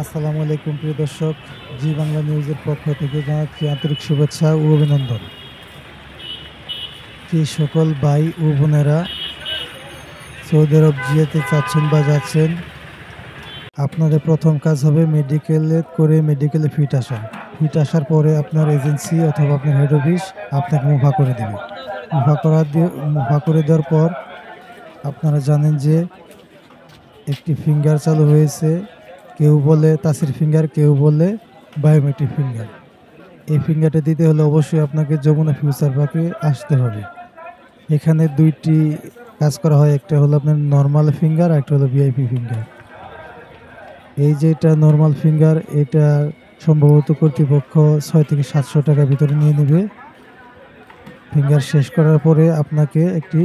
আসসালামু আলাইকুম প্রিয় দর্শক। জি বাংলা নিউজের পক্ষ থেকে জানাচ্ছি আন্তরিক শুভেচ্ছা ও অভিনন্দন। যে সকল ভাই ও বোনেরা সৌদি আরব যেতে চাচ্ছেন বা যাচ্ছেন, আপনাদের প্রথম কাজ হবে মেডিকেলে ফিট আসা। ফিট আসার পরে আপনার এজেন্সি অথবা আপনার হেড অফিস আপনাকে মুভা করে দেবে। মুভা করে দেওয়ার পর আপনারা জানেন যে একটি ফিঙ্গার চালু হয়েছে। কেউ বলে তাসির ফিঙ্গার, কেউ বলে বায়োমেট্রিক ফিঙ্গার। এই ফিঙ্গারটা দিতে হলে অবশ্যই আপনাকে যমুনা ফিউচার পার্কে আসতে হবে। এখানে ২ টি কাজ করা হয়। একটা হলো আপনার নরমাল ফিঙ্গার, আর একটা হলো ভিআইপি ফিঙ্গার। এই যে এটা নরমাল ফিঙ্গার, এটা সম্ভবত কর্তৃপক্ষ ৬ থেকে ৭০০ টাকার ভিতরে নিয়ে নেবে। ফিঙ্গার শেষ করার পরে আপনাকে একটি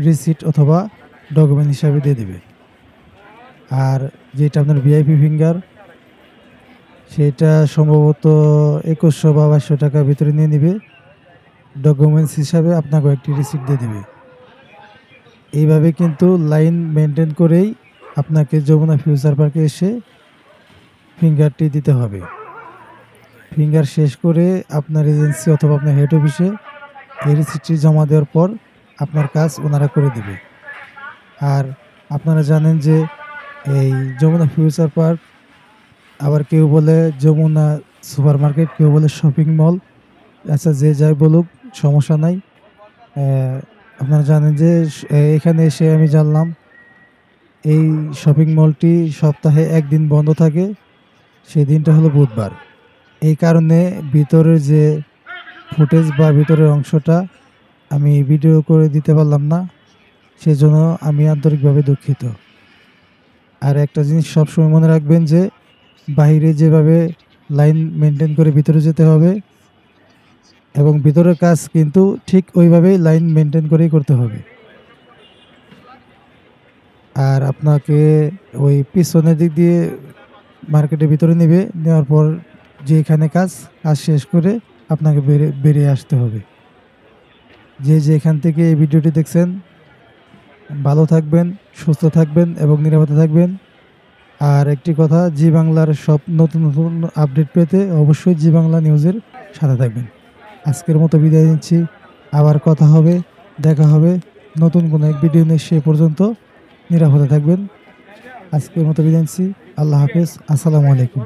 রিসিট অথবা ডকুমেন্ট হিসাবে দিয়ে দিবে। আর যেটা আপনার ভিআইপি ফিঙ্গার, সেটা সম্ভবত ২১০০ বা ২২০০ টাকার ভিতরে নিয়ে নিবে। ডকুমেন্টস হিসাবে আপনাকে একটি রিসিট দিয়ে দিবে। এইভাবে কিন্তু লাইন মেনটেন করেই আপনাকে যমুনা ফিউচার পার্কে এসে ফিঙ্গারটি দিতে হবে। ফিঙ্গার শেষ করে আপনার এজেন্সি অথবা আপনার হেড অফিসে এই রিসিটটি জমা দেওয়ার পর আপনার কাজ ওনারা করে দিবে। আর আপনারা জানেন যে এই যমুনা ফিউচার পার্ক, আবার কেউ বলে যমুনা সুপার মার্কেট, কেউ বলে শপিং মল। আচ্ছা, যে যাই বলুক, সমস্যা নাই। আপনারা জানেন যে এখানে এসে আমি জানলাম এই শপিং মলটি সপ্তাহে একদিন বন্ধ থাকে, সেই দিনটা হলো বুধবার। এই কারণে ভিতরের যে ফুটেজ বা ভিতরের অংশটা আমি ভিডিও করে দিতে পারলাম না, সেজন্য আমি আন্তরিকভাবে দুঃখিত। আর একটা জিনিস সবসময় মনে রাখবেন যে বাইরে যেভাবে লাইন মেনটেন করে ভিতরে যেতে হবে, এবং ভিতরের কাজ কিন্তু ঠিক ওইভাবেই লাইন মেনটেন করেই করতে হবে। আর আপনাকে ওই পিছনের দিক দিয়ে মার্কেটের ভিতরে নেওয়ার পর যেখানে কাজ শেষ করে আপনাকে বেরিয়ে আসতে হবে। যে এখান থেকে এই ভিডিওটি দেখছেন, ভালো থাকবেন, সুস্থ থাকবেন এবং নিরাপদে থাকবেন। আর একটি কথা, জি বাংলার সব নতুন নতুন আপডেট পেতে অবশ্যই জি বাংলা নিউজের সাথে থাকবেন। আজকের মতো বিদায় নিচ্ছি। আবার কথা হবে, দেখা হবে নতুন কোনো এক ভিডিও নিয়ে। সে পর্যন্ত নিরাপদে থাকবেন। আজকের মতো বিদায় নিচ্ছি। আল্লাহ হাফেজ। আসসালামু আলাইকুম।